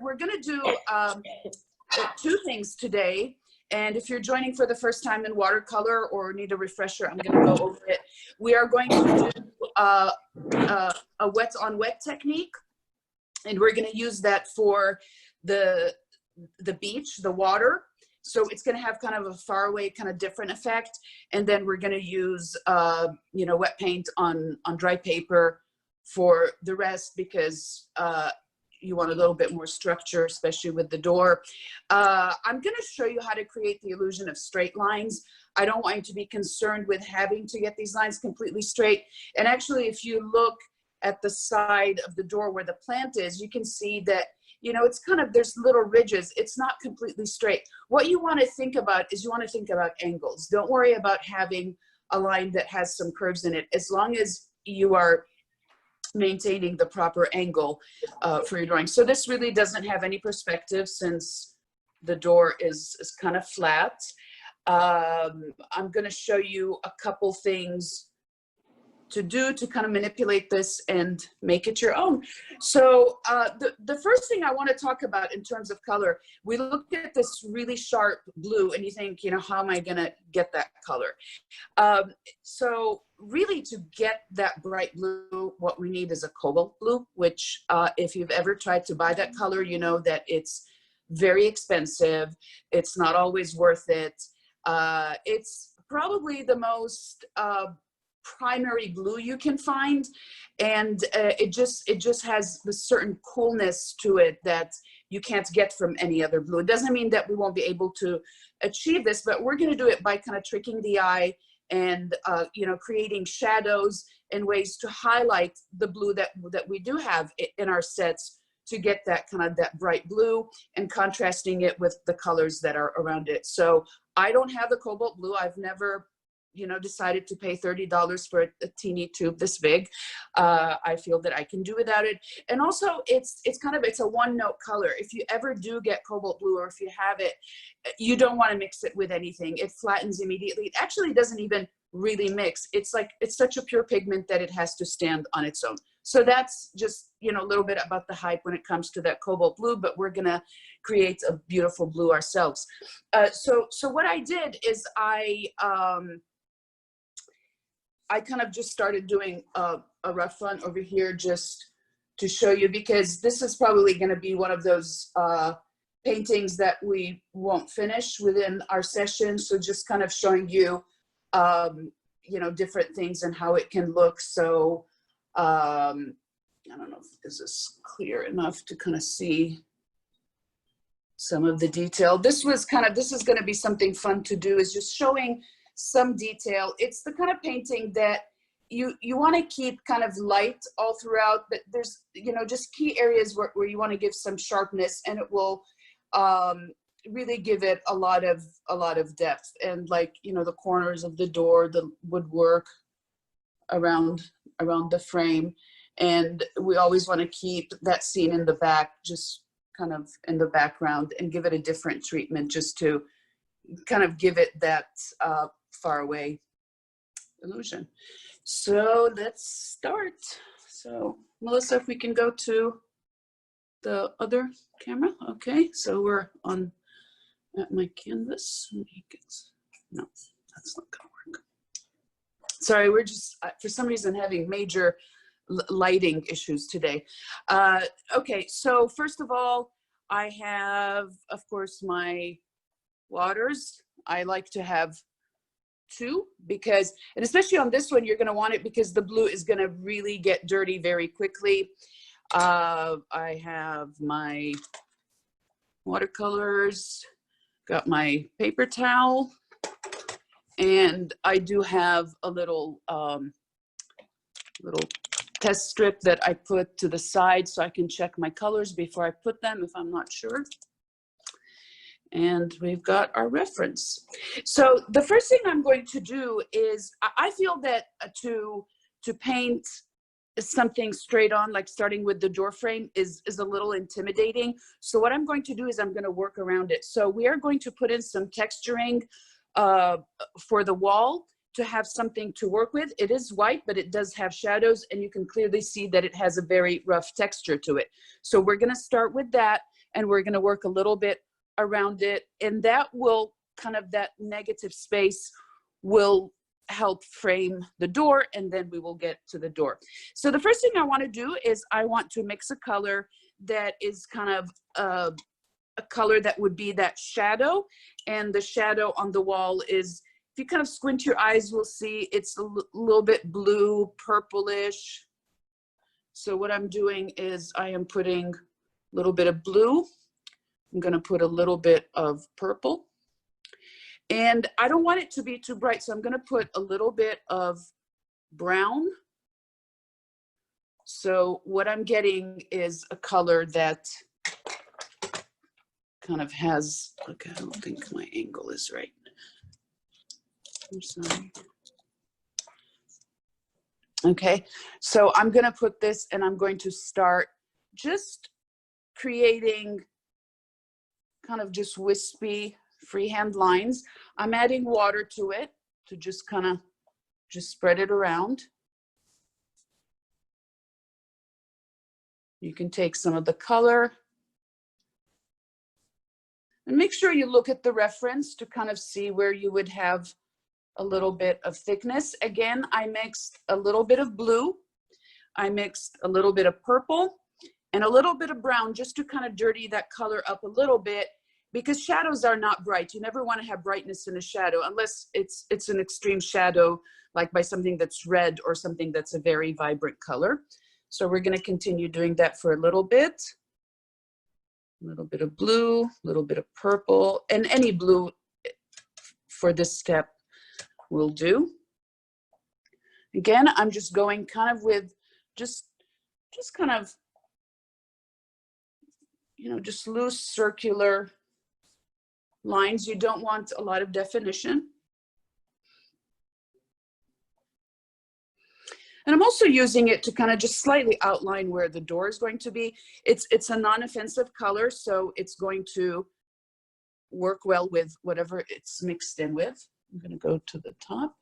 we're going to do two things today. And if you're joining for the first time in watercolor or need a refresher, I'm going to go over it. We are going to do a wet on wet technique, and we're going to use that for the beach, the water. So it's going to have kind of a faraway, kind of different effect. And then we're going to use, you know, wet paint on dry paper for the rest, because you want a little bit more structure, especially with the door. I'm going to show you how to create the illusion of straight lines. I don't want you to be concerned with having to get these lines completely straight. And actually, if you look at the side of the door where the plant is, you can see that, you know, it's kind of, there's little ridges. It's not completely straight. What you want to think about is you want to think about angles. Don't worry about having a line that has some curves in it, as long as you are maintaining the proper angle for your drawing. So this really doesn't have any perspective, since the door is kind of flat. I'm going to show you a couple things to do to kind of manipulate this and make it your own. So the first thing I want to talk about in terms of color, we looked at this really sharp blue and you think, you know, how am I going to get that color? So really, to get that bright blue, what we need is a cobalt blue, which if you've ever tried to buy that color, you know that it's very expensive. It's not always worth it. It's probably the most primary blue you can find, and it just has this certain coolness to it that you can't get from any other blue. It doesn't mean that we won't be able to achieve this, but we're going to do it by kind of tricking the eye and you know, creating shadows and ways to highlight the blue that we do have in our sets, to get that kind of that bright blue and contrasting it with the colors that are around it. So I don't have the cobalt blue. I've never, you know, decided to pay $30 for a teeny tube this big. I feel that I can do without it. And also it's a one note color. If you ever do get cobalt blue, or if you have it, you don't want to mix it with anything. It flattens immediately. It actually doesn't even really mix. It's like, it's such a pure pigment that it has to stand on its own. So that's just, you know, a little bit about the hype when it comes to that cobalt blue, but we're gonna create a beautiful blue ourselves. So what I did is I kind of just started doing a rough run over here just to show you, because this is probably going to be one of those paintings that we won't finish within our session. So just kind of showing you, you know, different things and how it can look. So I don't know if this is clear enough to kind of see some of the detail. This is going to be something fun to do, is just showing some detail. It's the kind of painting that you want to keep kind of light all throughout, but there's, you know, just key areas where you want to give some sharpness, and it will really give it a lot of depth. And like, you know, the corners of the door, the woodwork around the frame, and we always want to keep that scene in the back just kind of in the background and give it a different treatment, just to kind of give it that far away illusion. So let's start. So Melissa, if we can go to the other camera. Okay, so we're on at my canvas. No, that's not gonna work. Sorry, we're just for some reason having major lighting issues today. Okay, so first of all, I have, of course, my waters. I like to have two, because, and especially on this one, you're going to want it because the blue is going to really get dirty very quickly. I have my watercolors, got my paper towel, and I do have a little test strip that I put to the side so I can check my colors before I put them if I'm not sure. And we've got our reference. So the first thing I'm going to do is, I feel that to paint something straight on, like starting with the door frame, is a little intimidating. So what I'm going to do is I'm going to work around it. So we are going to put in some texturing for the wall, to have something to work with. It is white, but it does have shadows, and you can clearly see that it has a very rough texture to it. So we're gonna start with that, and we're gonna work a little bit around it, and that will kind of, that negative space will help frame the door, and then we will get to the door. So the first thing I wanna do is I want to mix a color that is kind of a color that would be that shadow, and the shadow on the wall is, if you kind of squint your eyes, we'll see it's a little bit blue, purplish. So what I'm doing is I am putting a little bit of blue. I'm gonna put a little bit of purple. And I don't want it to be too bright, so I'm gonna put a little bit of brown. So what I'm getting is a color that kind of has, look, I don't think my angle is right. I'm sorry. Okay, so I'm gonna put this, and I'm going to start just creating kind of just wispy freehand lines. I'm adding water to it to just kind of just spread it around. You can take some of the color, and make sure you look at the reference to kind of see where you would have a little bit of thickness. Again, I mixed a little bit of blue, I mixed a little bit of purple, and a little bit of brown, just to kind of dirty that color up a little bit, because shadows are not bright. You never want to have brightness in a shadow unless it's an extreme shadow, like by something that's red or something that's a very vibrant color. So we're going to continue doing that for a little bit. A little bit of blue, a little bit of purple, and any blue for this step will do. Again, I'm just going kind of with just kind of, you know, just loose circular lines. You don't want a lot of definition. And I'm also using it to kind of just slightly outline where the door is going to be. It's a non-offensive color, so it's going to work well with whatever it's mixed in with. I'm going to go to the top.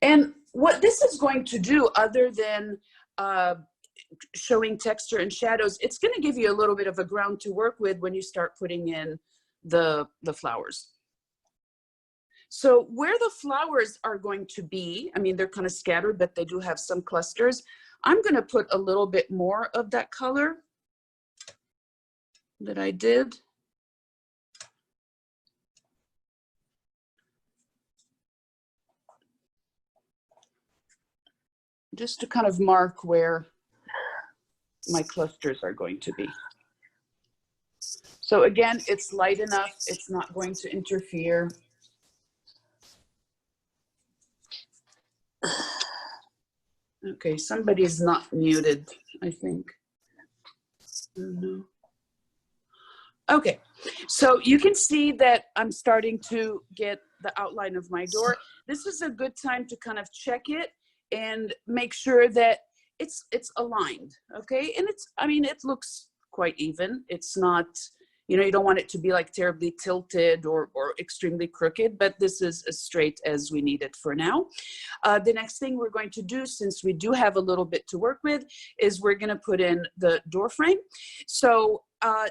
And what this is going to do, other than showing texture and shadows, it's going to give you a little bit of a ground to work with when you start putting in the flowers. So where the flowers are going to be, I mean, they're kind of scattered, but they do have some clusters. I'm going to put a little bit more of that color that I did. Just to kind of mark where my clusters are going to be. So again, it's light enough, it's not going to interfere. Okay, somebody's not muted, I think. Oh, no. Okay, so you can see that I'm starting to get the outline of my door. This is a good time to kind of check it and make sure that it's aligned, okay? And it's, I mean, it looks quite even. It's not, you know, you don't want it to be like terribly tilted or extremely crooked, but this is as straight as we need it for now. The next thing we're going to do, since we do have a little bit to work with, is we're gonna put in the door frame. So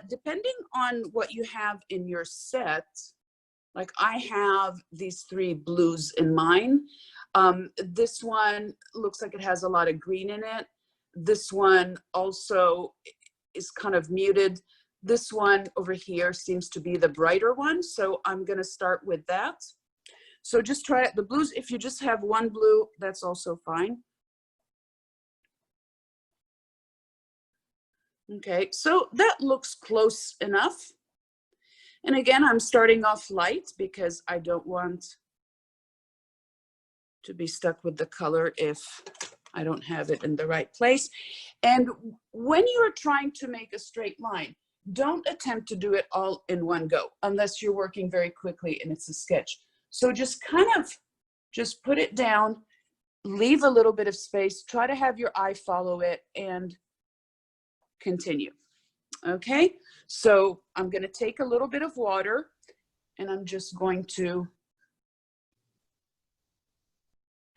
depending on what you have in your set, like I have these 3 blues in mine. This one looks like it has a lot of green in it. This one also is kind of muted. This one over here seems to be the brighter one, so I'm gonna start with that. So just try it. The blues, if you just have one blue, that's also fine. Okay, so that looks close enough. And again, I'm starting off light because I don't want to be stuck with the color if I don't have it in the right place. And when you're trying to make a straight line, don't attempt to do it all in one go unless you're working very quickly and it's a sketch. So just kind of just put it down, leave a little bit of space, try to have your eye follow it, and continue. Okay, so I'm going to take a little bit of water and I'm just going to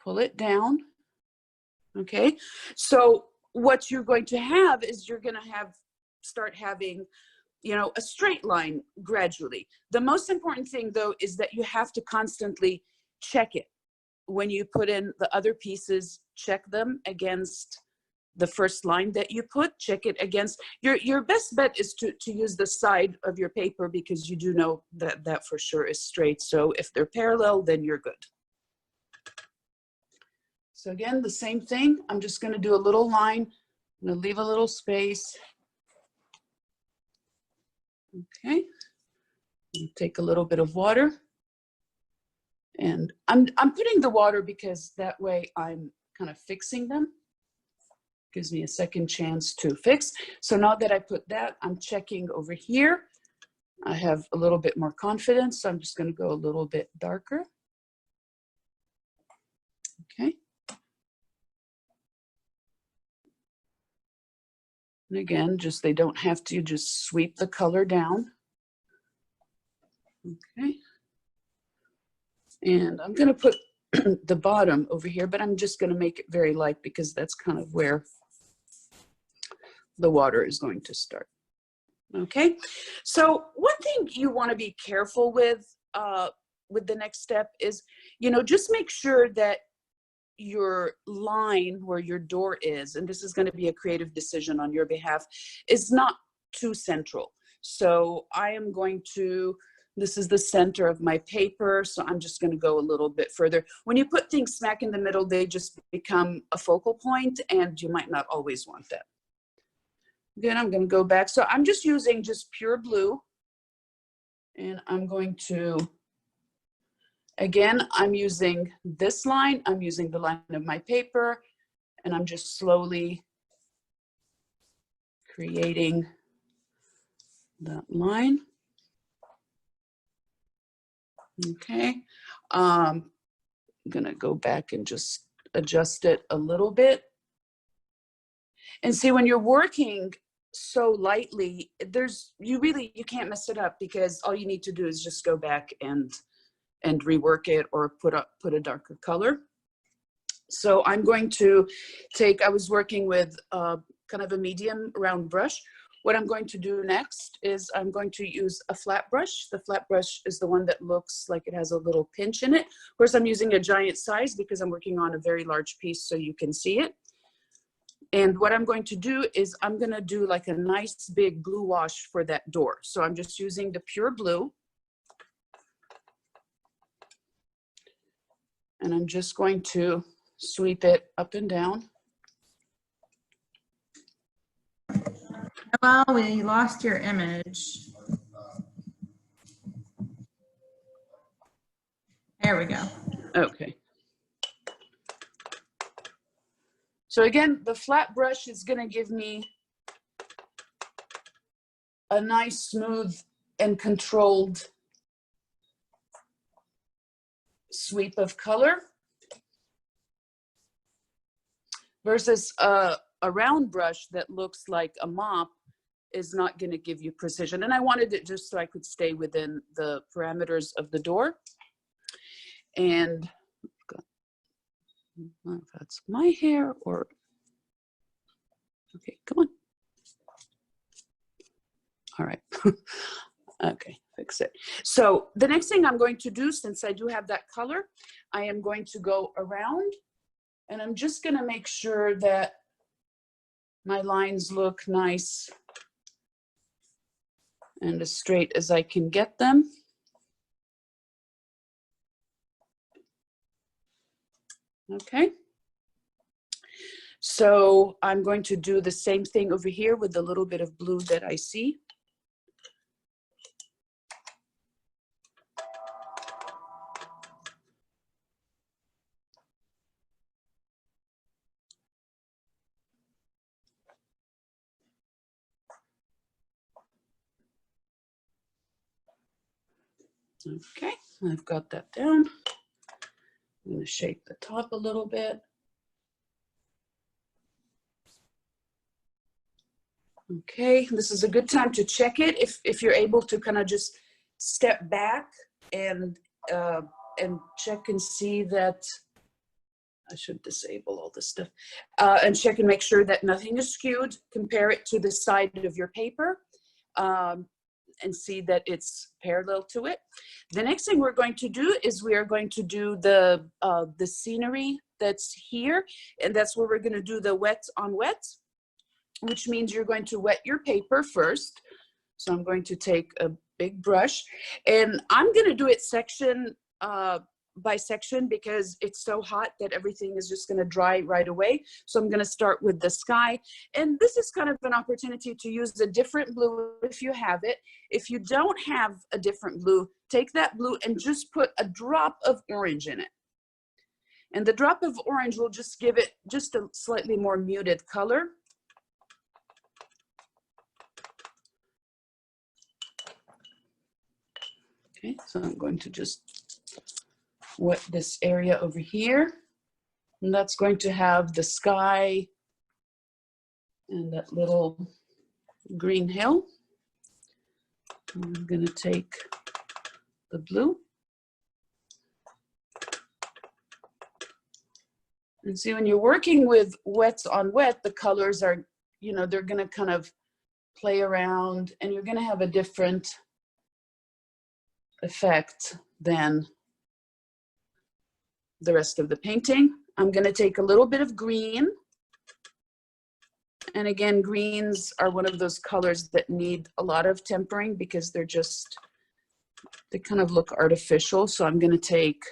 pull it down. Okay, so what you're going to have is you're going to start having, you know, a straight line gradually. The most important thing though is that you have to constantly check it. When you put in the other pieces, check them against the first line that you put, check it against, your best bet is to use the side of your paper because you do know that that for sure is straight. So if they're parallel, then you're good. So again, the same thing. I'm just going to do a little line. I'm going to leave a little space. Okay. Take a little bit of water. And I'm putting the water because that way I'm kind of fixing them. Gives me a second chance to fix. So now that I put that, I'm checking over here. I have a little bit more confidence. So I'm just going to go a little bit darker. Okay. And again, just they don't have to just sweep the color down. Okay. And I'm going to put the bottom over here, but I'm just going to make it very light because that's kind of where the water is going to start. Okay. So one thing you want to be careful with the next step is, you know, just make sure that your line where your door is, and this is going to be a creative decision on your behalf, is not too central. So I am going to, this is the center of my paper, so I'm just going to go a little bit further. When you put things smack in the middle, they just become a focal point, and you might not always want that. Again, I'm going to go back. So I'm just using just pure blue, and I'm going to, again, I'm using this line, I'm using the line of my paper, and I'm just slowly creating that line. Okay, I'm gonna go back and just adjust it a little bit. And see, when you're working so lightly, you can't mess it up because all you need to do is just go back and rework it or put a darker color. So I'm going to take, I was working with kind of a medium round brush. What I'm going to do next is I'm going to use a flat brush. The flat brush is the one that looks like it has a little pinch in it. Of course, I'm using a giant size because I'm working on a very large piece so you can see it. And what I'm going to do is I'm going to do like a nice big blue wash for that door. So I'm just using the pure blue. And I'm just going to sweep it up and down. Well, we lost your image. There we go. Okay. So again, the flat brush is going to give me a nice, smooth, and controlled sweep of color versus a round brush that looks like a mop is not going to give you precision. And I wanted it just so I could stay within the parameters of the door. And I don't know if that's my hair or, okay, come on. All right. Okay, fix it. So the next thing I'm going to do, since I do have that color, I am going to go around and I'm just going to make sure that my lines look nice and as straight as I can get them. Okay. So I'm going to do the same thing over here with the little bit of blue that I see. Okay, I've got that down. I'm going to shape the top a little bit. Okay, this is a good time to check it. If you're able to kind of just step back and check and see that, I should disable all this stuff, and check and make sure that nothing is skewed. Compare it to the side of your paper and see that it's parallel to it. The next thing we're going to do is we are going to do the scenery that's here, and that's where we're going to do the wet on wet, which means you're going to wet your paper first. So I'm going to take a big brush, and I'm going to do it section by section because it's so hot that everything is just going to dry right away. So I'm going to start with the sky, and this is kind of an opportunity to use a different blue if you have it. If you don't have a different blue, take that blue and just put a drop of orange in it. And the drop of orange will just give it just a slightly more muted color. Okay, so I'm going to just wet this area over here. And that's going to have the sky and that little green hill. And I'm going to take the blue. And see, when you're working with wets on wet, the colors are, you know, they're going to kind of play around, and you're going to have a different effect than the rest of the painting. I'm going to take a little bit of green. And again, greens are one of those colors that need a lot of tempering because they're just, they kind of look artificial. So I'm going to take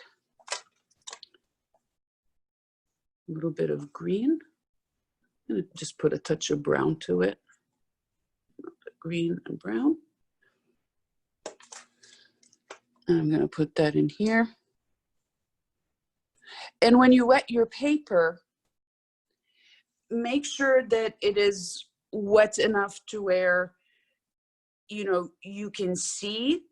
a little bit of green. I'm going to just put a touch of brown to it. Green and brown. And I'm going to put that in here. And when you wet your paper, make sure that it is wet enough to where, you know, you can see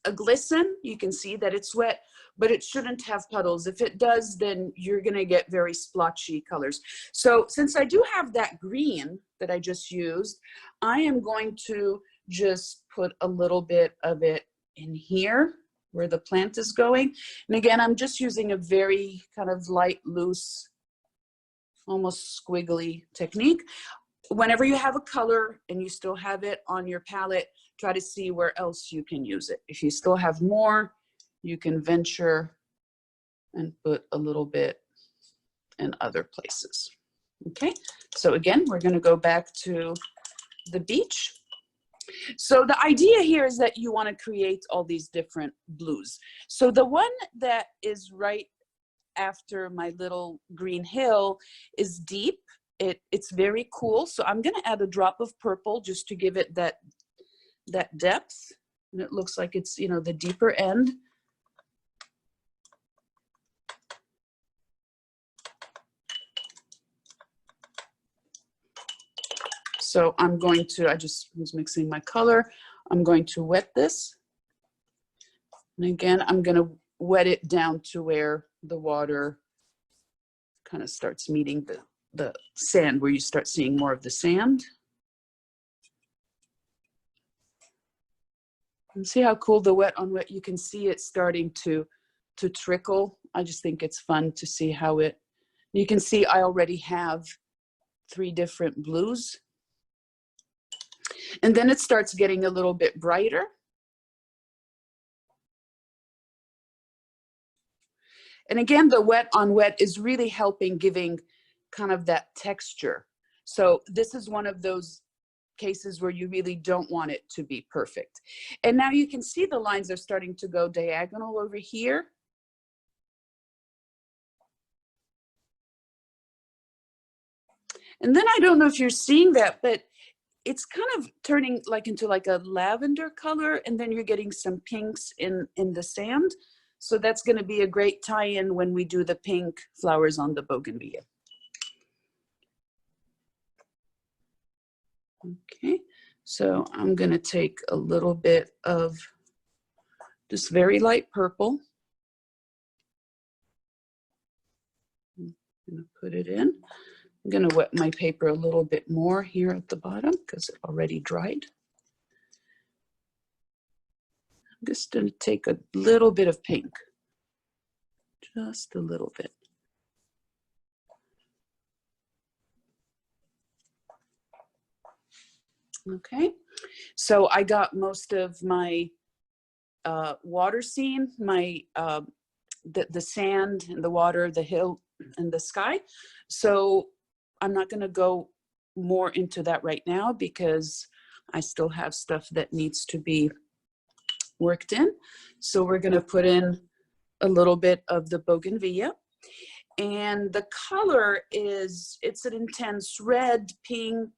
a glisten, you can see that it's wet, but it shouldn't have puddles. If it does, then you're going to get very splotchy colors. So since I do have that green that I just used, I am going to just put a little bit of it in here where the plant is going. And again, I'm just using a very kind of light, loose, almost squiggly technique. Whenever you have a color and you still have it on your palette, try to see where else you can use it. If you still have more, you can venture and put a little bit in other places. Okay, so again, we're going to go back to the beach. So the idea here is that you want to create all these different blues. So the one that is right after my little green hill is deep. It's very cool. So I'm going to add a drop of purple just to give it that depth. And it looks like it's, you know, the deeper end. So I'm going to, I just was mixing my color. I'm going to wet this. And again, I'm going to wet it down to where the water kind of starts meeting the sand, where you start seeing more of the sand. And see how cool the wet on wet, you can see it starting to trickle. I just think it's fun to see how it, you can see I already have 3 different blues. And then it starts getting a little bit brighter. And again, the wet on wet is really helping giving kind of that texture. So this is one of those cases where you really don't want it to be perfect. And now you can see the lines are starting to go diagonal over here. And then I don't know if you're seeing that, but it's kind of turning like into like a lavender color, and then you're getting some pinks in the sand. So that's going to be a great tie-in when we do the pink flowers on the bougainvillea. Okay, so I'm going to take a little bit of this very light purple. I'm going to put it in. I'm gonna wet my paper a little bit more here at the bottom because it already dried. I'm just gonna take a little bit of pink, just a little bit. Okay, so I got most of my water scene, my the sand and the water, the hill and the sky. So I'm not going to go more into that right now because I still have stuff that needs to be worked in. So we're going to put in a little bit of the bougainvillea. And the color is, it's an intense red, pink,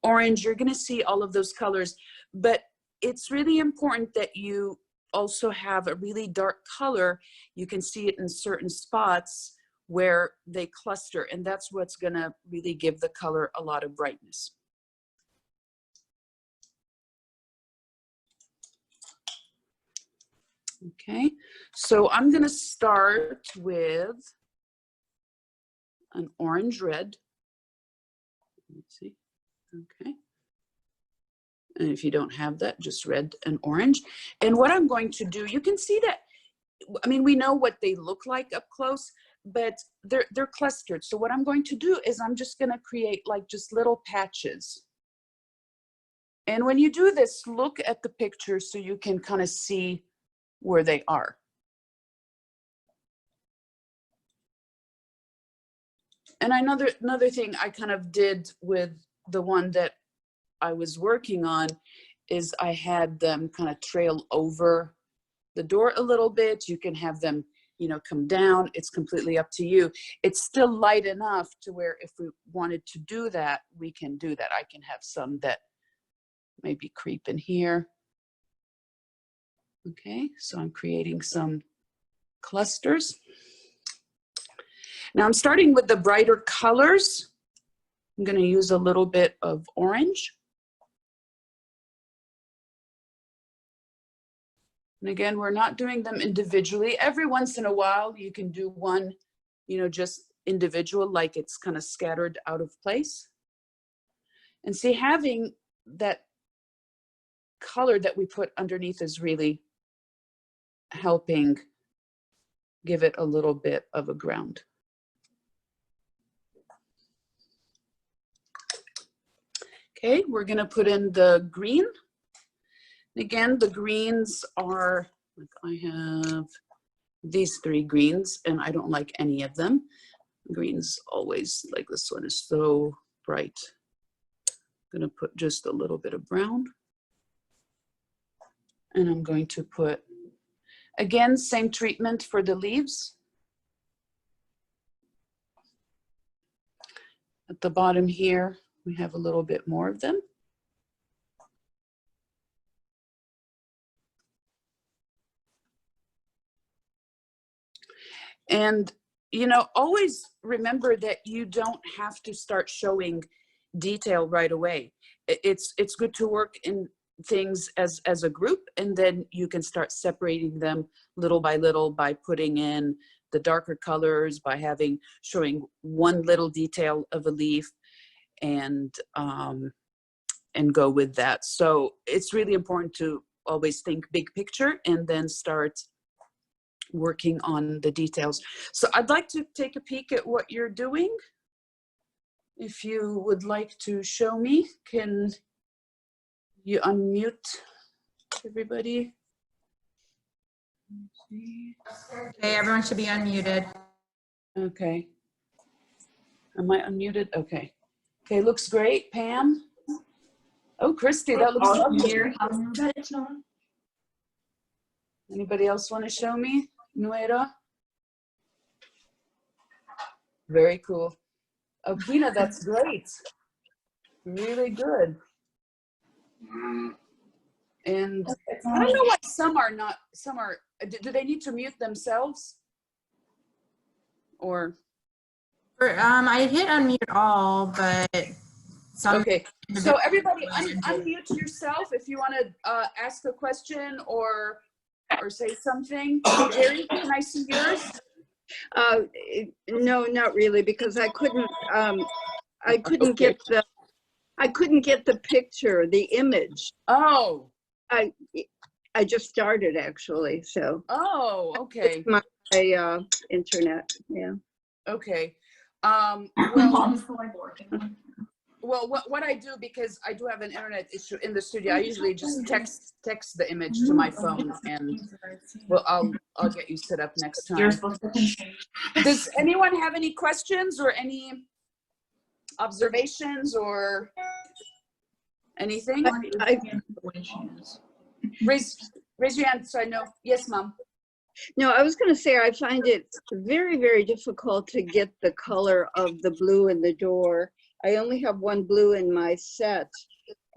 orange. You're going to see all of those colors, but it's really important that you also have a really dark color. You can see it in certain spots where they cluster, and that's what's going to really give the color a lot of brightness. Okay, so I'm going to start with an orange red. Let's see. Okay. And if you don't have that, just red and orange. And what I'm going to do, you can see that, I mean, we know what they look like up close, but they're clustered. So what I'm going to do is I'm just going to create like just little patches. And when you do this, look at the picture so you can kind of see where they are. And another thing I kind of did with the one that I was working on is I had them kind of trail over the door a little bit. You can have them, you know, come down. It's completely up to you. It's still light enough to where if we wanted to do that, we can do that. I can have some that maybe creep in here. Okay, so I'm creating some clusters. Now I'm starting with the brighter colors. I'm going to use a little bit of orange. And again, we're not doing them individually. Every once in a while, you can do one, you know, just individual, like it's kind of scattered out of place. And see, having that color that we put underneath is really helping give it a little bit of a ground. Okay, we're going to put in the green. Again, the greens are, like I have these three greens and I don't like any of them. Greens always, like this one is so bright. I'm going to put just a little bit of brown. And I'm going to put, again, same treatment for the leaves. At the bottom here, we have a little bit more of them. And, you know, always remember that you don't have to start showing detail right away. It's good to work in things as a group, and then you can start separating them little by putting in the darker colors, by showing one little detail of a leaf and go with that. So it's really important to always think big picture and then start working on the details. So I'd like to take a peek at what you're doing. If you would like to show me, can you unmute everybody? Okay, everyone should be unmuted. Okay. Am I unmuted? Okay. Okay, looks great. Pam? Oh, Christy, that looks lovely. Anybody else want to show me? Nuera? Very cool. Oh, Pina, that's great. Really good. And I don't know why some are not, some are, do they need to mute themselves? Or? I hit unmute all, but some. Okay, so everybody unmute yourself if you want to ask a question or say something. Jerry, can I see yours? No, not really, because I couldn't Okay. I couldn't get the picture, the image. Oh, I just started actually, so oh, okay, my internet, yeah. okay. Well, what I do, because I do have an internet issue in the studio, I usually just text the image to my phone, and well, I'll get you set up next time. Does anyone have any questions or any observations or anything? Raise your hand so I know. Yes, Mom. No, I was going to say I find it very, very difficult to get the color of the blue in the door. I only have one blue in my set,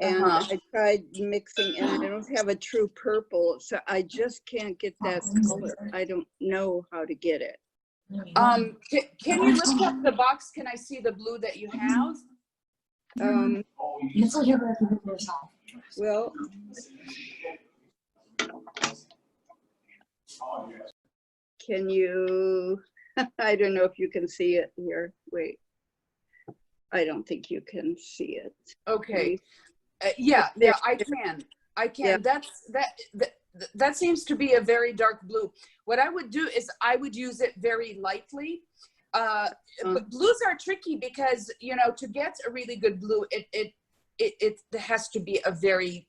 and I tried mixing, and I don't have a true purple, so I just can't get that color. I don't know how to get it. Can you lift up the box? Can I see the blue that you have? Well, can you, I don't know if you can see it here. Wait, I don't think you can see it. Okay. Yeah, I can. Yeah. That seems to be a very dark blue. What I would do is I would use it very lightly. But blues are tricky because, you know, to get a really good blue, it has to be a very,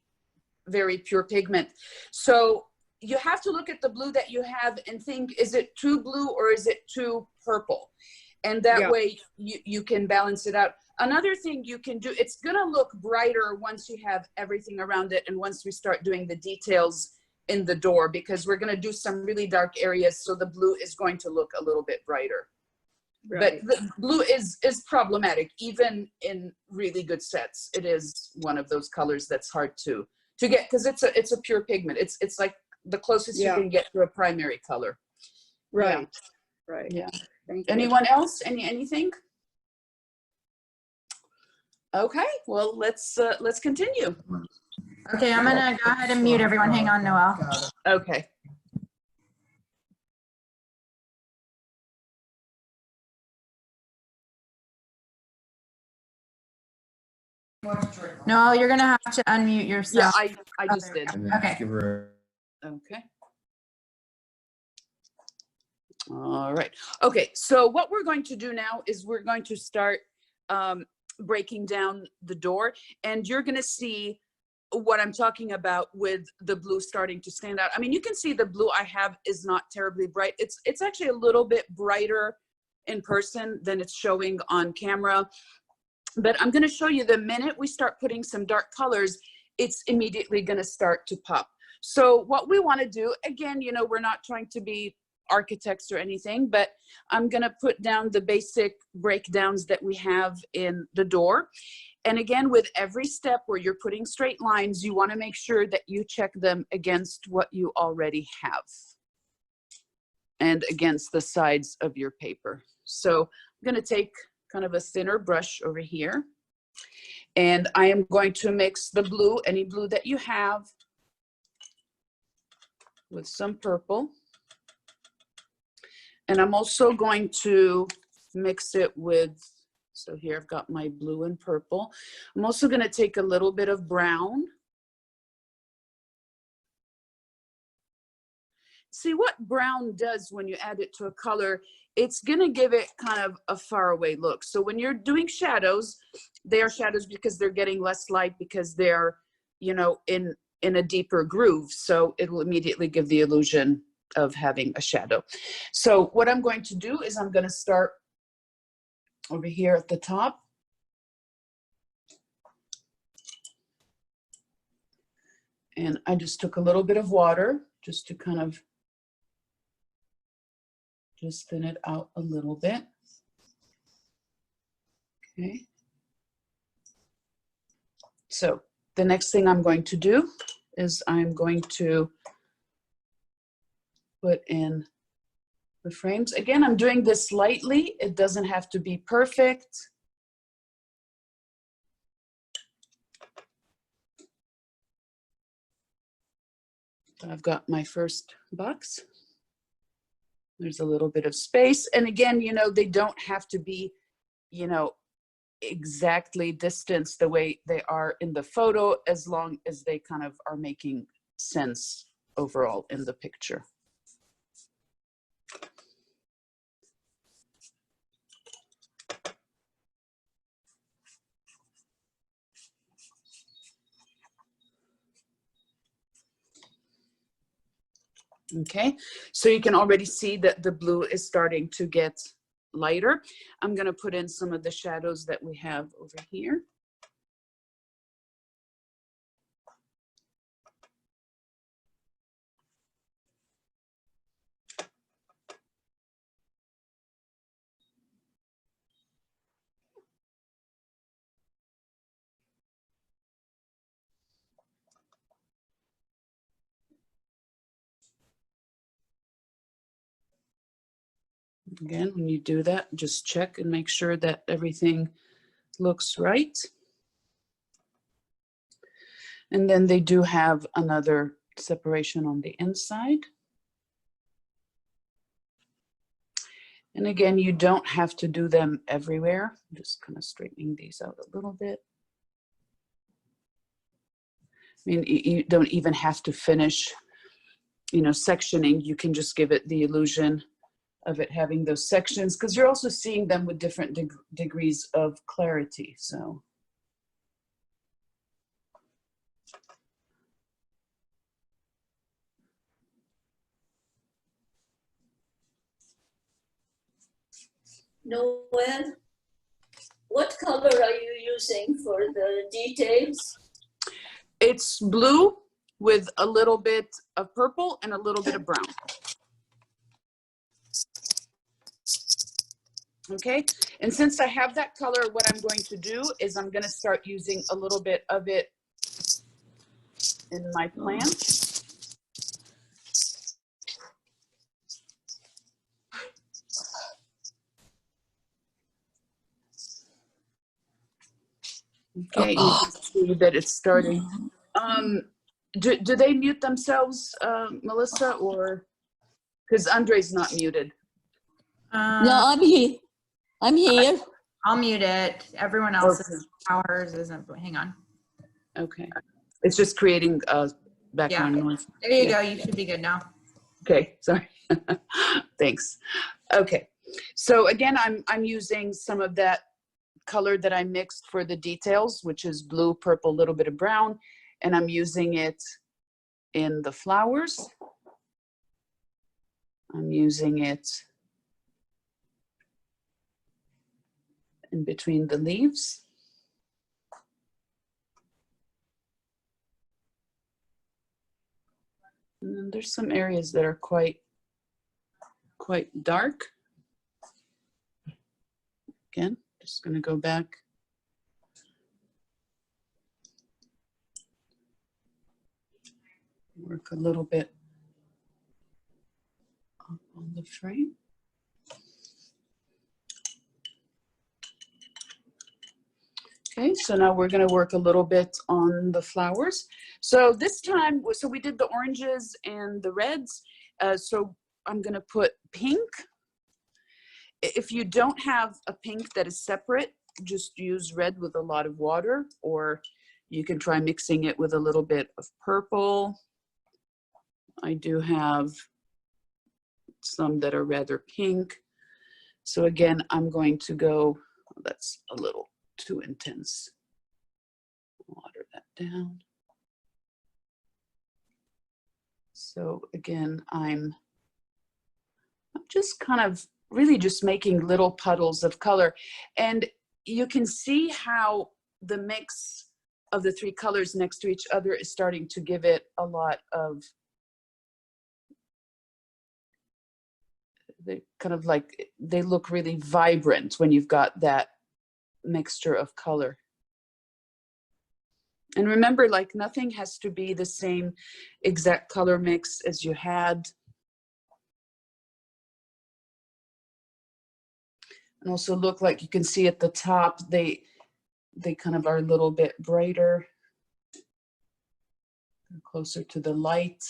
very pure pigment. So you have to look at the blue that you have and think, is it too blue or is it too purple? And that way you can balance it out. Another thing you can do, it's gonna look brighter once you have everything around it and once we start doing the details in the door, because we're gonna do some really dark areas, so the blue is going to look a little bit brighter. Right. But the blue is problematic, even in really good sets. It is one of those colors that's hard to get, because it's a pure pigment. It's like the closest you can get to a primary color. Right. Yeah. Right. Yeah. Thank you. Anyone else? Anything? Okay. Well, let's continue. Okay, I'm gonna go ahead and mute everyone. Hang on, Noelle. Okay. Noelle, you're gonna have to unmute yourself. Yeah, I just did. Okay. Okay. All right. Okay, so what we're going to do now is we're going to start breaking down the door, and you're going to see what I'm talking about with the blue starting to stand out. I mean, you can see the blue I have is not terribly bright. It's actually a little bit brighter in person than it's showing on camera. But I'm going to show you the minute we start putting some dark colors, it's immediately going to start to pop. So what we want to do, again, you know, we're not trying to be architects or anything, but I'm going to put down the basic breakdowns that we have in the door. And again, with every step where you're putting straight lines, you want to make sure that you check them against what you already have and against the sides of your paper. So I'm going to take kind of a thinner brush over here, and I am going to mix the blue, any blue that you have, with some purple. And I'm also going to mix it with, so here I've got my blue and purple. I'm also going to take a little bit of brown. See what brown does when you add it to a color, it's going to give it kind of a faraway look. So when you're doing shadows, they are shadows because they're getting less light, because they're, you know, in a deeper groove. So it will immediately give the illusion of having a shadow. So what I'm going to do is I'm going to start over here at the top. And I just took a little bit of water just to kind of just thin it out a little bit. Okay. So the next thing I'm going to do is I'm going to put in the frames. Again, I'm doing this lightly. It doesn't have to be perfect. I've got my first box. There's a little bit of space. And again, you know, they don't have to be, you know, exactly distanced the way they are in the photo, as long as they kind of are making sense overall in the picture. Okay, so you can already see that the blue is starting to get lighter. I'm going to put in some of the shadows that we have over here. Again, when you do that, just check and make sure that everything looks right. And then they do have another separation on the inside. And again, you don't have to do them everywhere. I'm just kind of straightening these out a little bit. I mean, you don't even have to finish, you know, sectioning. You can just give it the illusion of it having those sections, because you're also seeing them with different degrees of clarity. So Noel, what color are you using for the details? it's blue with a little bit of purple and a little bit of brown. Okay, and since I have that color, what I'm going to do is I'm going to start using a little bit of it in my plan. Okay, you can see that it's starting. Do they mute themselves, Melissa, or because Andre's not muted? No, I'm here. I'm here. I'll mute it. Everyone else's, ours isn't, hang on. Okay, it's just creating background noise. There you Yeah. go. You should be good now. Okay, sorry. Thanks. Okay, so again, I'm using some of that color that I mixed for the details, which is blue, purple, a little bit of brown, and I'm using it in the flowers. I'm using it in between the leaves. And then there's some areas that are quite dark. Again, just going to go back. Work a little bit up on the frame. Okay, so now we're going to work a little bit on the flowers. So this time, so we did the oranges and the reds. So I'm going to put pink. If you don't have a pink that is separate, just use red with a lot of water, or you can try mixing it with a little bit of purple. I do have some that are rather pink. So again, I'm going to go, oh, that's a little too intense. Water that down. So again, I'm just kind of really just making little puddles of color. And you can see how the mix of the three colors next to each other is starting to give it a lot of, they kind of like, they look really vibrant when you've got that mixture of color. And remember, like, nothing has to be the same exact color mix as you had. And also look, like you can see at the top, they kind of are a little bit brighter, closer to the light.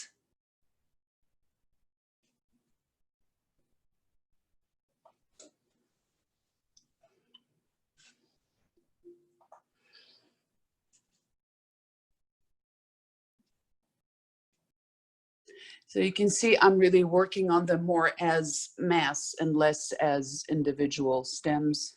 So you can see I'm really working on them more as mass and less as individual stems.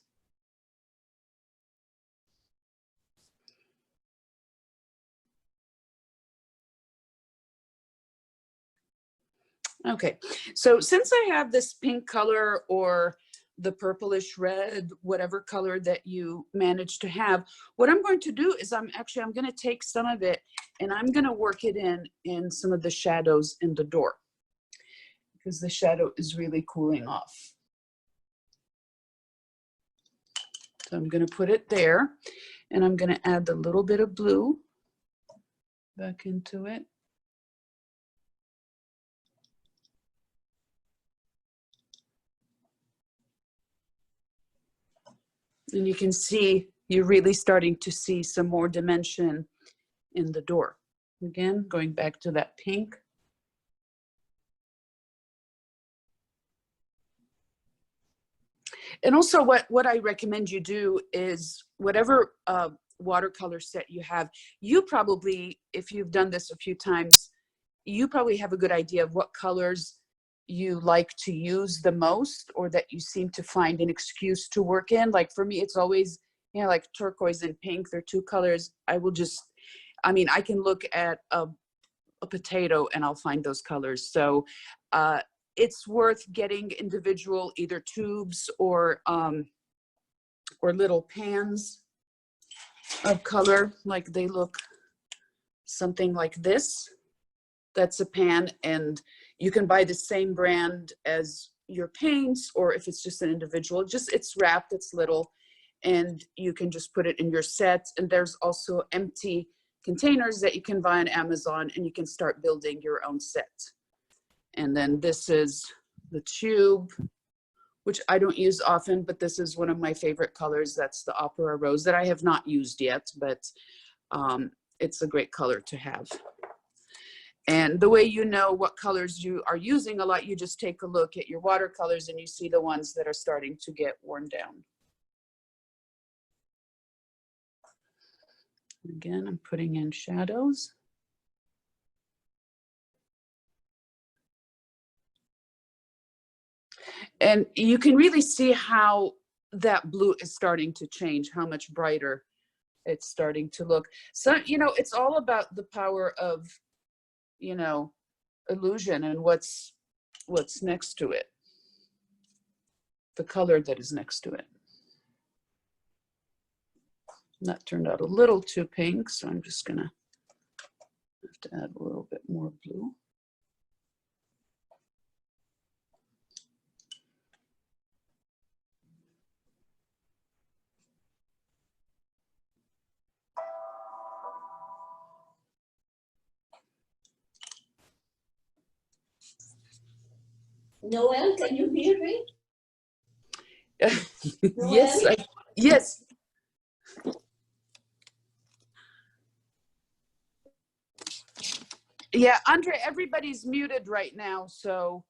Okay, so since I have this pink color or the purplish red, whatever color that you manage to have, what I'm going to do is I'm going to take some of it and I'm going to work it in some of the shadows in the door, because the shadow is really cooling off. So I'm going to put it there and I'm going to add a little bit of blue back into it. And you can see you're really starting to see some more dimension in the door. Again, going back to that pink. And also what I recommend you do is whatever watercolor set you have, you probably, if you've done this a few times, you probably have a good idea of what colors you like to use the most, or that you seem to find an excuse to work in. Like for me, it's always, you know, like turquoise and pink. They're two colors. I mean, I can look at a potato and I'll find those colors. So it's worth getting individual either tubes or little pans of color. Like they look something like this. That's a pan, and you can buy the same brand as your paints, or if it's just an individual, it's wrapped, it's little, and you can just put it in your set. And there's also empty containers that you can buy on Amazon, and you can start building your own set. And then this is the tube, which I don't use often, but this is one of my favorite colors. That's the Opera Rose that I have not used yet, but it's a great color to have. And the way you know what colors you are using a lot, you just take a look at your watercolors and you see the ones that are starting to get worn down. Again, I'm putting in shadows. And you can really see how that blue is starting to change, how much brighter it's starting to look. So, you know, it's all about the power of, you know, illusion and what's next to it, the color that is next to it. And that turned out a little too pink, so I'm just gonna have to add a little bit more blue. Noel, can you hear me? Yes, yes. Yeah, Andre, everybody's muted right now, so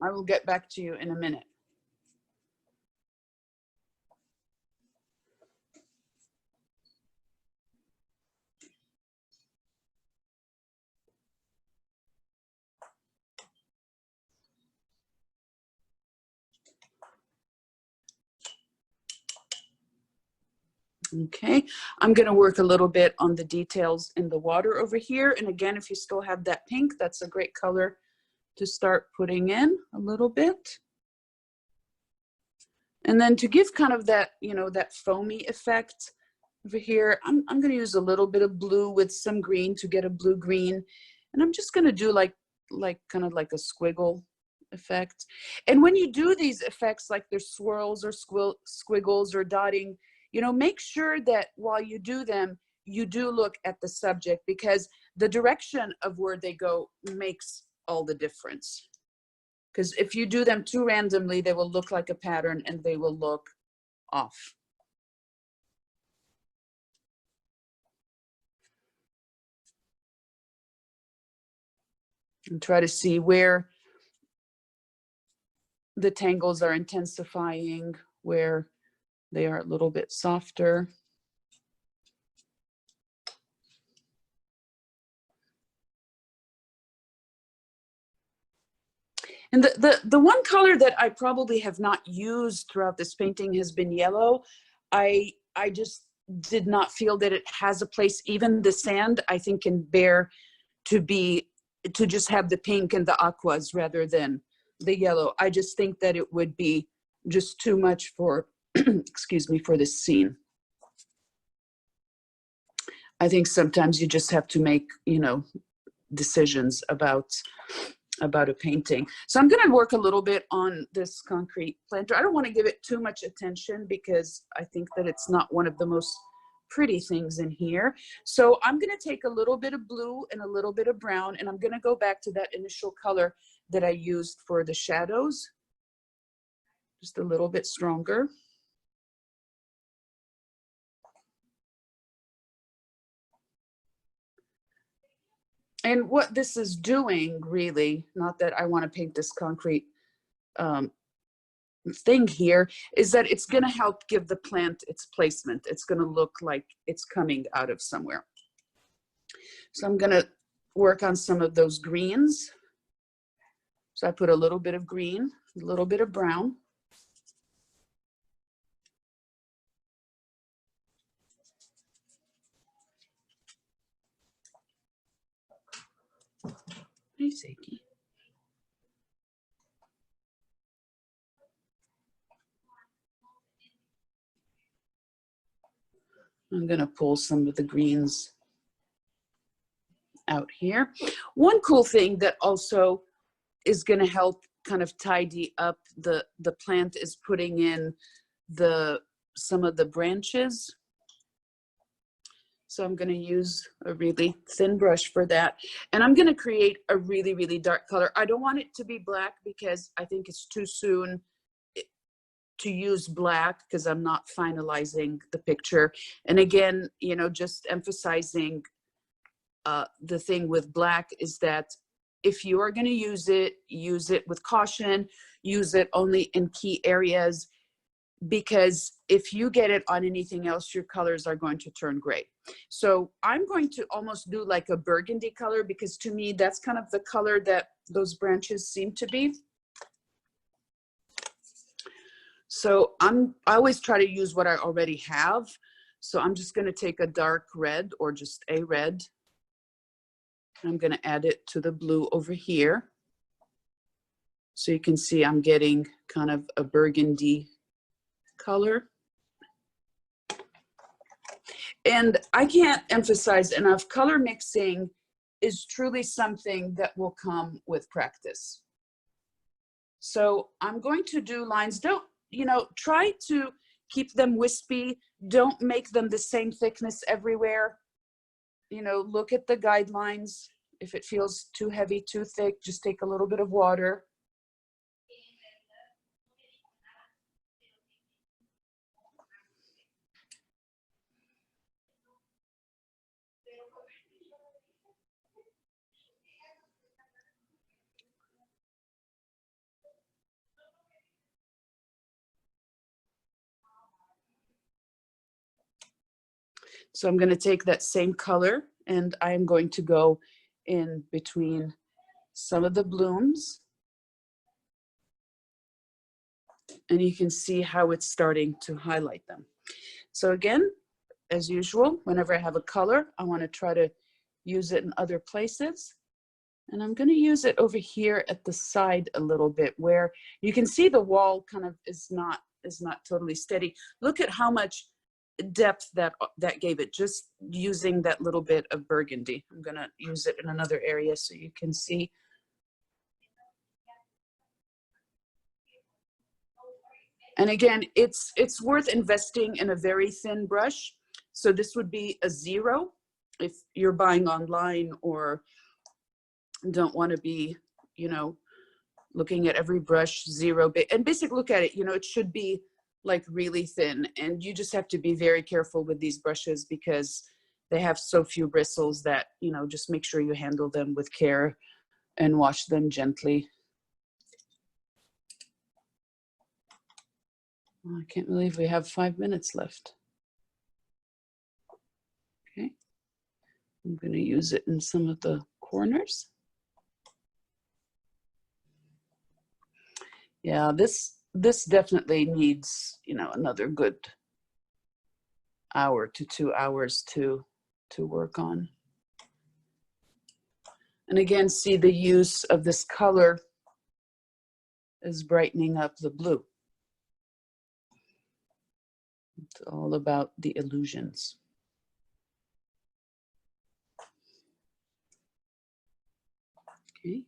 I will get back to you in a minute. Okay, I'm going to work a little bit on the details in the water over here. And again, if you still have that pink, that's a great color to start putting in a little bit. And then to give kind of that, you know, that foamy effect over here, I'm going to use a little bit of blue with some green to get a blue green. And I'm just going to do like kind of like a squiggle effect. And when you do these effects, like there's swirls or squiggles or dotting, you know, make sure that while you do them, you do look at the subject, because the direction of where they go makes all the difference. Because if you do them too randomly, they will look like a pattern and they will look off. And try to see where the tangles are intensifying, where they are a little bit softer. And the one color that I probably have not used throughout this painting has been yellow. I just did not feel that it has a place. Even the sand, I think, can bear to just have the pink and the aquas rather than the yellow. I just think that it would be just too much for, excuse me, for this scene. I think sometimes you just have to make, you know, decisions about a painting. So I'm going to work a little bit on this concrete planter. I don't want to give it too much attention because I think that it's not one of the most pretty things in here. So I'm going to take a little bit of blue and a little bit of brown, and I'm going to go back to that initial color that I used for the shadows, just a little bit stronger. And what this is doing, really, not that I want to paint this concrete thing here, is that it's going to help give the plant its placement. It's going to look like it's coming out of somewhere. So I'm going to work on some of those greens. So I put a little bit of green, a little bit of brown. Hey, Seiki. I'm going to pull some of the greens out here. One cool thing that also is going to help kind of tidy up the plant is putting in some of the branches. So I'm going to use a really thin brush for that. And I'm going to create a really, really dark color. I don't want it to be black because I think it's too soon to use black because I'm not finalizing the picture. And again, you know, just emphasizing the thing with black is that if you are going to use it with caution, use it only in key areas, because if you get it on anything else, your colors are going to turn gray. So I'm going to almost do like a burgundy color, because to me, that's kind of the color that those branches seem to be. So I always try to use what I already have. So I'm just going to take a dark red or just a red. I'm going to add it to the blue over here. So you can see I'm getting kind of a burgundy color. And I can't emphasize enough, color mixing is truly something that will come with practice. So I'm going to do lines. Don't, you know, try to keep them wispy. Don't make them the same thickness everywhere. You know, look at the guidelines. If it feels too heavy, too thick, just take a little bit of water. So I'm going to take that same color and I'm going to go in between some of the blooms. And you can see how it's starting to highlight them. So again, as usual, whenever I have a color, I want to try to use it in other places. And I'm going to use it over here at the side a little bit, where you can see the wall kind of is not totally steady. Look at how much depth that gave it, just using that little bit of burgundy. I'm going to use it in another area so you can see. And again, it's worth investing in a very thin brush. So this would be a 0 if you're buying online or don't want to be, you know, looking at every brush 0. And basically look at it, you know, it should be like really thin. And you just have to be very careful with these brushes because they have so few bristles that, you know, just make sure you handle them with care and wash them gently. I can't believe we have 5 minutes left. Okay, I'm going to use it in some of the corners. Yeah, this definitely needs, you know, another good hour to 2 hours to work on. And again, see the use of this color is brightening up the blue. It's all about the illusions. Okay.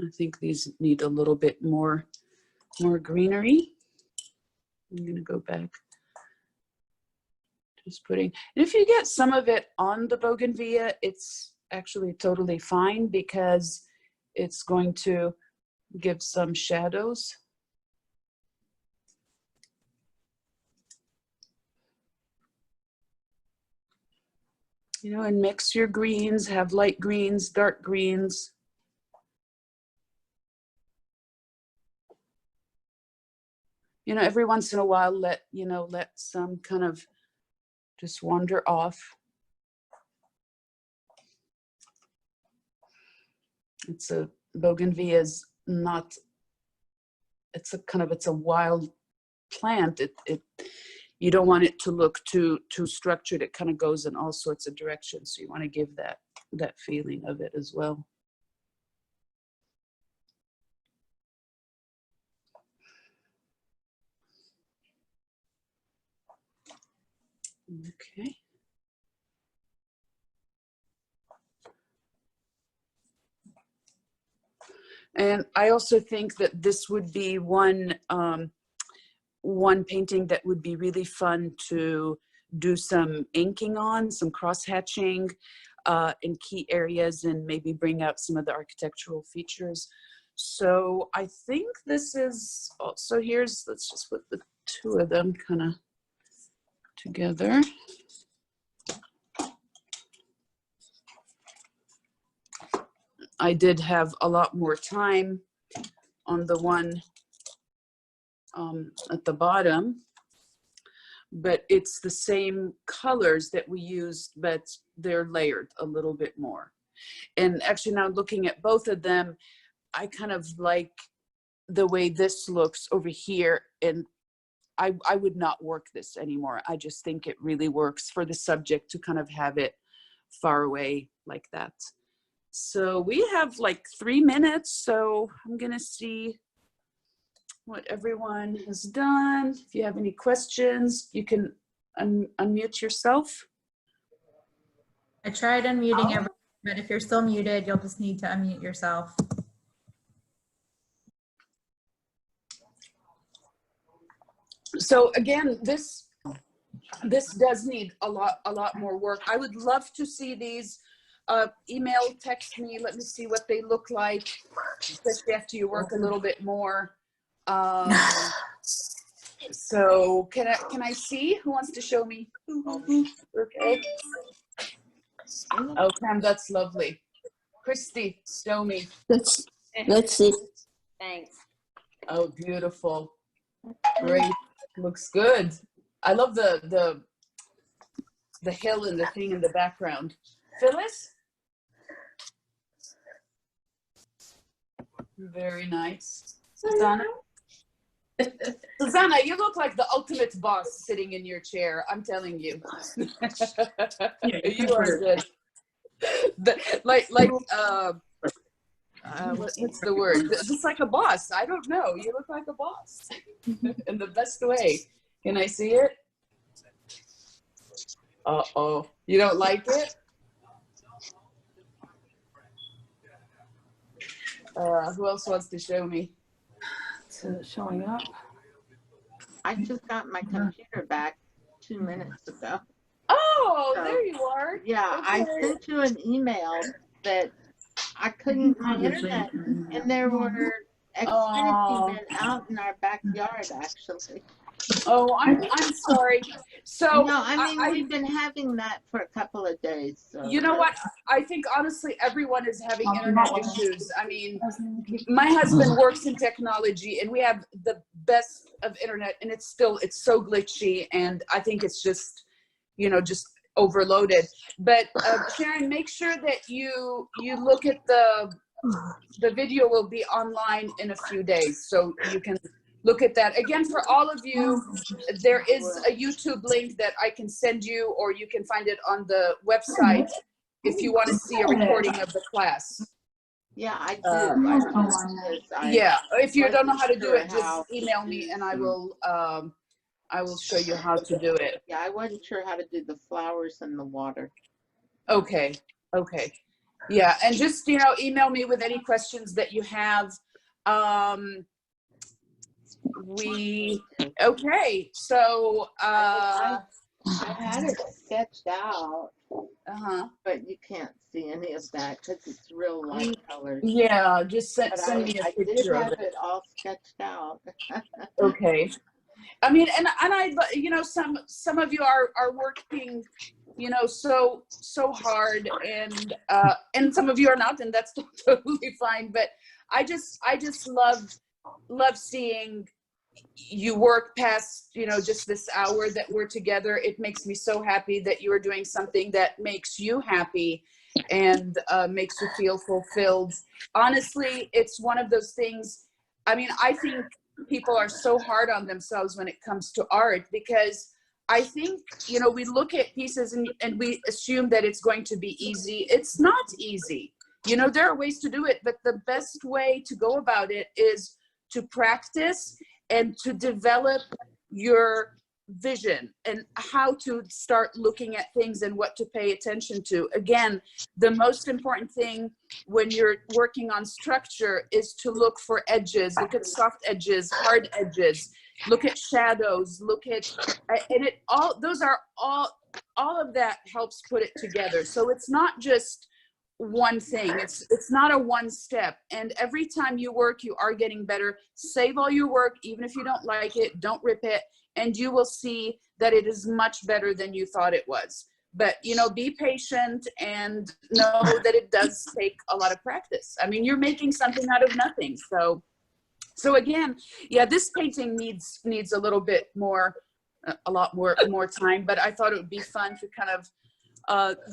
I think these need a little bit more greenery. I'm gonna go back. Just putting, and if you get some of it on the bougainvillea, it's actually totally fine because it's going to give some shadows. You know, and mix your greens, have light greens, dark greens. You know, every once in a while, let some kind of just wander off. It's a bougainvillea is not, it's a wild plant. You don't want it to look too structured. It kind of goes in all sorts of directions. So you want to give that feeling of it as well. Okay. And I also think that this would be one painting that would be really fun to do some inking on, some cross-hatching in key areas, and maybe bring out some of the architectural features. So I think this is, so let's just put the two of them kind of together. I did have a lot more time on the one at the bottom, but it's the same colors that we used, but they're layered a little bit more. And actually now looking at both of them, I kind of like the way this looks over here, and I would not work this anymore. I just think it really works for the subject to kind of have it far away like that. So we have like 3 minutes, so I'm gonna see what everyone has done. If you have any questions, you can unmute yourself. I tried unmuting everyone, but if you're still muted, you'll just need to unmute yourself. So again, this does need a lot more work. I would love to see these. Email, text me, let me see what they look like, especially after you work a little bit more. So can I see? Who wants to show me? Okay. Oh, Pam, that's lovely. Christy, show me. Let's see. Thanks. Oh, beautiful. Great. Looks good. I love the hill and the thing in the background. Phyllis? Very nice. Susanna? Susanna, you look like the ultimate boss sitting in your chair. I'm telling you. You are good. What's the word? Just like a boss. I don't know. You look like a boss in the best way. Can I see it? Uh-oh. You don't like it? Who else wants to show me? Is it showing up? I just got my computer back 2 minutes ago. Oh, So, there you are. Yeah, Okay. I sent you an email that I couldn't, my internet, and there were Xfinity men out in our backyard, actually. Oh, I'm sorry. So No, I mean, we've been having that for a couple of days. So. You know what? I think honestly, everyone is having internet issues. I mean, my husband works in technology, and we have the best of internet, and it's so glitchy, and I think it's just, you know, just overloaded. But Sharon, make sure that you look at the video will be online in a few days, so you can look at that. Again, for all of you, there is a YouTube link that I can send you, or you can find it on the website if you want to see a recording of the class. Yeah, I do. I just, Yeah, if you don't know how to do wasn't it, sure just how email to me do and I some- will show you how to do it. Yeah, I wasn't sure how to do the flowers and the water. Okay, okay. Yeah, and just, you know, email me with any questions that you have. Okay, so, I had it sketched out, uh-huh. but you can't see any of that because it's real light colors. Yeah, just But send me a I did picture have of it. it all sketched out. Okay. I mean, and I, you know, some of you are working, you know, so hard, and some of you are not, and that's totally fine. But I just love seeing you work past, you know, just this hour that we're together. It makes me so happy that you are doing something that makes you happy and makes you feel fulfilled. Honestly, it's one of those things. I mean, I think people are so hard on themselves when it comes to art, because I think, you know, we look at pieces and we assume that it's going to be easy. It's not easy. You know, there are ways to do it, but the best way to go about it is to practice and to develop your vision and how to start looking at things and what to pay attention to. Again, the most important thing when you're working on structure is to look for edges, look at soft edges, hard edges, look at shadows, look at, and it all, those are all of that helps put it together. So it's not just one thing. It's not a one step. And every time you work, you are getting better. Save all your work, even if you don't like it, don't rip it, and you will see that it is much better than you thought it was. But, you know, be patient and know that it does take a lot of practice. I mean, you're making something out of nothing. So again, yeah, this painting needs a little bit more, a lot more time, but I thought it would be fun to kind of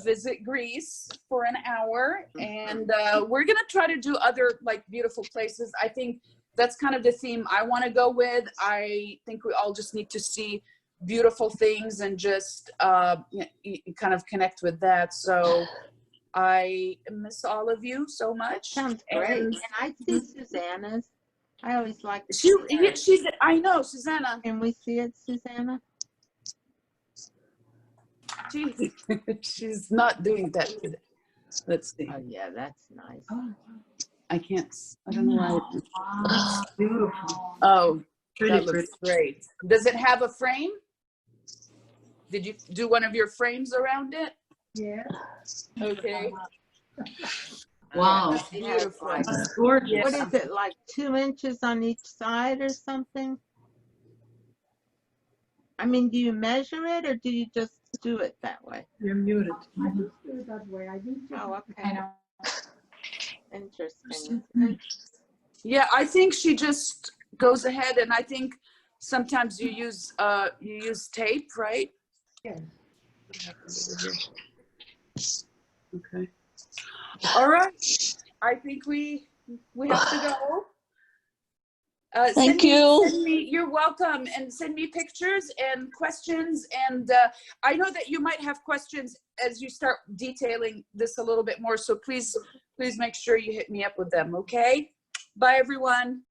visit Greece for an hour, and we're gonna try to do other like beautiful places. I think that's kind of the theme I want to go with. I think we all just need to see beautiful things and just kind of connect with that. So I miss all of you so much. Sounds great. And I see Susanna's. I always like to She's I know, Susanna. Can we see it, Susanna? She's not doing that today. Let's see. Oh yeah, that's nice. I can't. I don't know why. Wow, beautiful. Oh, Really that looks great. Does it have a frame? Did you do one of your frames around it? Yeah. Okay. Wow. That's beautiful. That's gorgeous. Yeah. What is it, like 2 inches on each side or something? I mean, do you measure it or do you just do it that way? You're muted. Oh, okay. I know. Interesting. Isn't it? Yeah, I think she just goes ahead, and I think sometimes you use tape, right? Yes. Okay. All right. I think we have to go. Thank you. Send me, you're welcome, and send me pictures and questions. And I know that you might have questions as you start detailing this a little bit more. So please make sure you hit me up with them. Okay. Bye, everyone.